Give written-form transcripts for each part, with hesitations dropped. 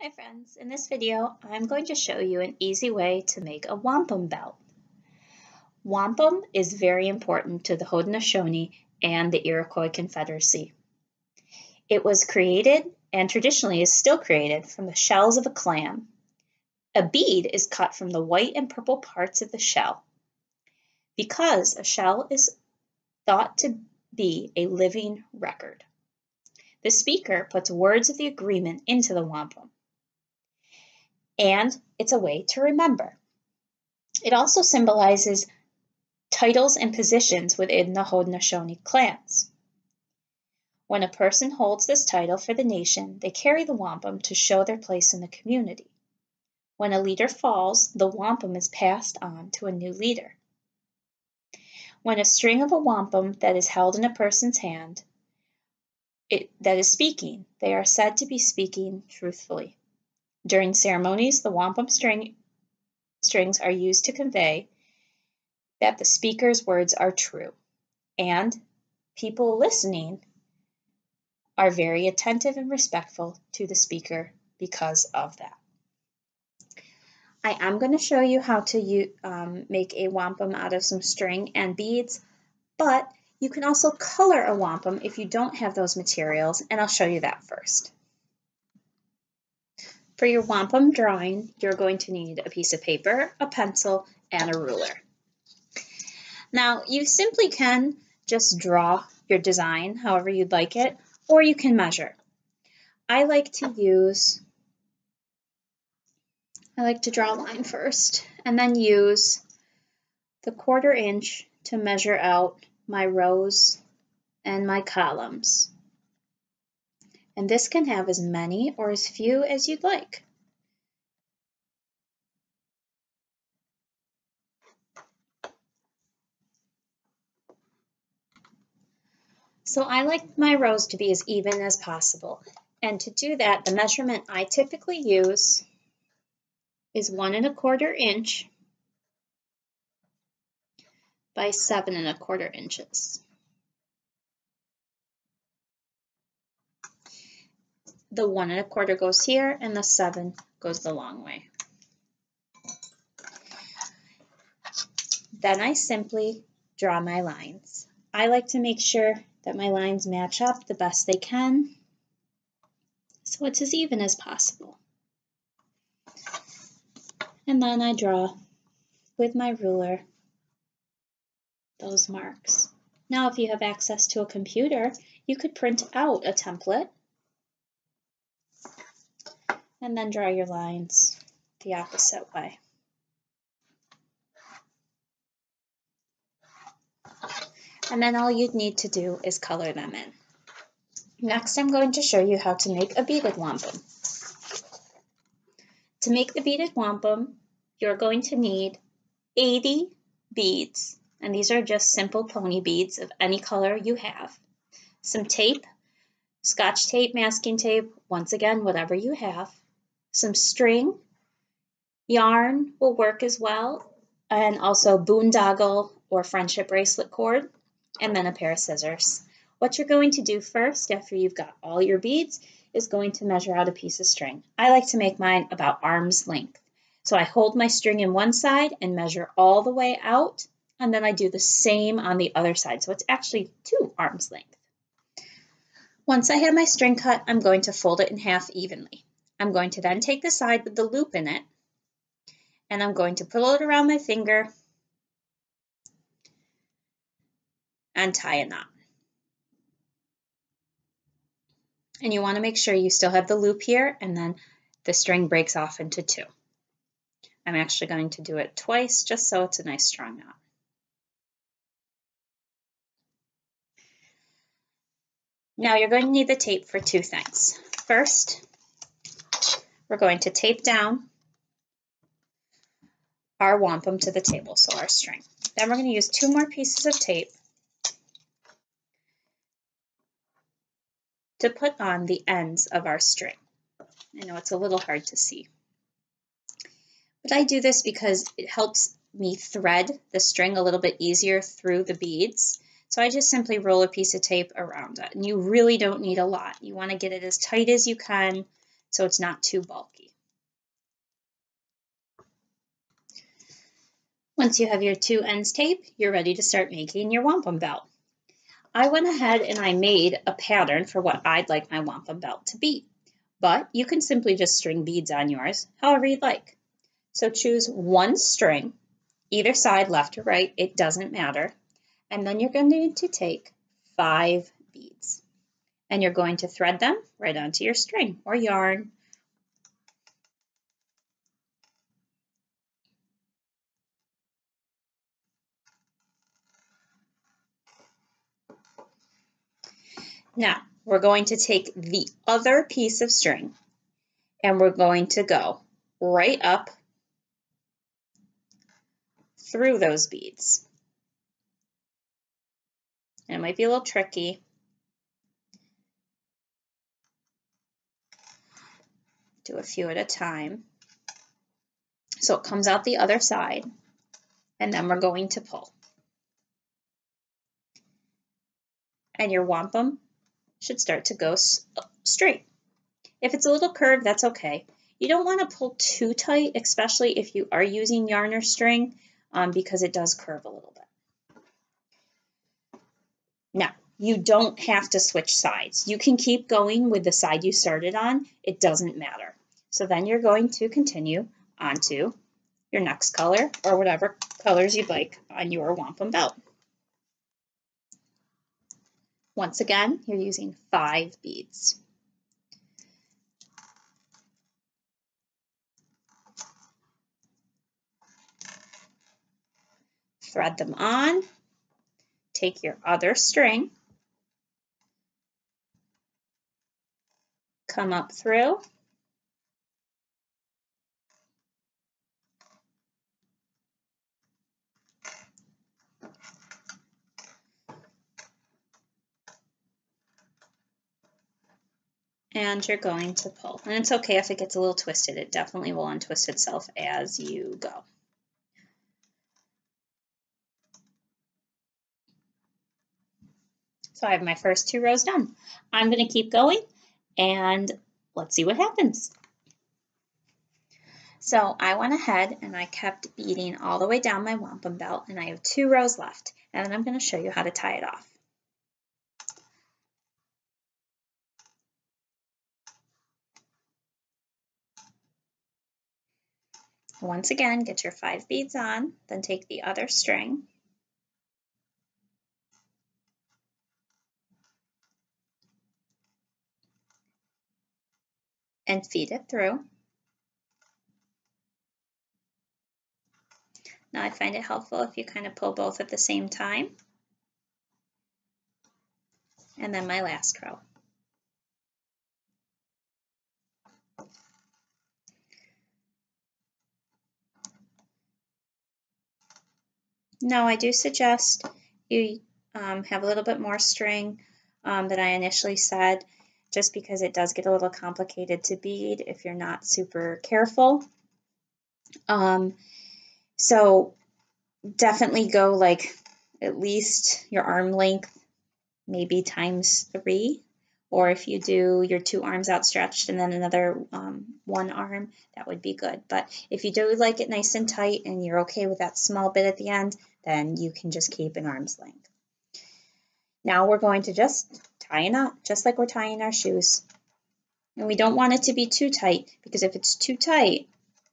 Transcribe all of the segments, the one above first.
Hi friends, in this video I'm going to show you an easy way to make a wampum belt. Wampum is very important to the Haudenosaunee and the Iroquois Confederacy. It was created and traditionally is still created from the shells of a clam. A bead is cut from the white and purple parts of the shell. Because a shell is thought to be a living record, the speaker puts words of the agreement into the wampum. And it's a way to remember. It also symbolizes titles and positions within the Haudenosaunee clans. When a person holds this title for the nation, they carry the wampum to show their place in the community. When a leader falls, the wampum is passed on to a new leader. When a string of a wampum that is held in a person's hand that is speaking, they are said to be speaking truthfully. During ceremonies, the wampum strings are used to convey that the speaker's words are true, and people listening are very attentive and respectful to the speaker because of that. I am going to show you how to make a wampum out of some string and beads, but you can also color a wampum if you don't have those materials, and I'll show you that first. For your wampum drawing, you're going to need a piece of paper, a pencil, and a ruler. Now, you simply can just draw your design however you'd like it, or you can measure. I like to draw a line first, and then use the 1/4 inch to measure out my rows and my columns. And this can have as many or as few as you'd like. So I like my rows to be as even as possible. And to do that, the measurement I typically use is 1 1/4 inch by 7 1/4 inches. The 1 1/4 goes here and the 7 goes the long way. Then I simply draw my lines. I like to make sure that my lines match up the best they can, so it's as even as possible. And then I draw with my ruler those marks. Now, if you have access to a computer, you could print out a template and then draw your lines the opposite way. And then all you'd need to do is color them in. Next, I'm going to show you how to make a beaded wampum. To make the beaded wampum, you're going to need 80 beads, and these are just simple pony beads of any color you have. Some tape, Scotch tape, masking tape, once again, whatever you have. Some string, yarn will work as well, and also boondoggle or friendship bracelet cord, and then a pair of scissors. What you're going to do first, after you've got all your beads, is going to measure out a piece of string. I like to make mine about arm's length. So I hold my string in one side and measure all the way out, and then I do the same on the other side. So it's actually 2 arms length. Once I have my string cut, I'm going to fold it in half evenly. I'm going to then take the side with the loop in it, and I'm going to pull it around my finger and tie a knot. And you want to make sure you still have the loop here, and then the string breaks off into 2. I'm actually going to do it twice just so it's a nice strong knot. Now you're going to need the tape for 2 things. First, we're going to tape down our wampum to the table, so our string. Then we're going to use 2 more pieces of tape to put on the ends of our string. I know it's a little hard to see, but I do this because it helps me thread the string a little bit easier through the beads. So I just simply roll a piece of tape around it, and you really don't need a lot. You want to get it as tight as you can so it's not too bulky. Once you have your 2 ends taped, you're ready to start making your wampum belt. I went ahead and I made a pattern for what I'd like my wampum belt to be, but you can simply just string beads on yours, however you'd like. So choose 1 string, either side, left or right, it doesn't matter, and then you're going to take 5 beads, and you're going to thread them right onto your string or yarn. Now, we're going to take the other piece of string and we're going to go right up through those beads. And it might be a little tricky. Do a few at a time. So it comes out the other side, and then we're going to pull. And your wampum should start to go straight. If it's a little curved, that's okay. You don't want to pull too tight, especially if you are using yarn or string, because it does curve a little bit. Now, you don't have to switch sides. You can keep going with the side you started on. It doesn't matter. So then you're going to continue onto your next color or whatever colors you'd like on your wampum belt. Once again, you're using 5 beads. Thread them on, take your other string, come up through, and you're going to pull. And it's okay if it gets a little twisted. It definitely will untwist itself as you go. So I have my first 2 rows done. I'm going to keep going and let's see what happens. So I went ahead and I kept beading all the way down my wampum belt, and I have 2 rows left, and then I'm going to show you how to tie it off. Once again, get your 5 beads on, then take the other string and feed it through. Now I find it helpful if you kind of pull both at the same time. And then my last row. Now I do suggest you have a little bit more string than I initially said, just because it does get a little complicated to bead if you're not super careful. So definitely go like at least your arm length, maybe times 3. Or if you do your 2 arms outstretched and then another 1 arm, that would be good. But if you do like it nice and tight and you're okay with that small bit at the end, then you can just keep an arm's length. Now we're going to just tie a knot, just like we're tying our shoes. And we don't want it to be too tight, because if it's too tight,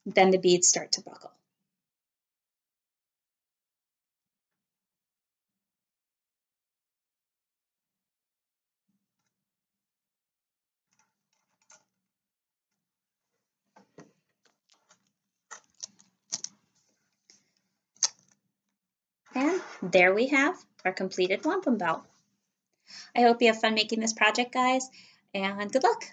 then the beads start to buckle. And there we have our completed wampum belt. I hope you have fun making this project, guys, and good luck.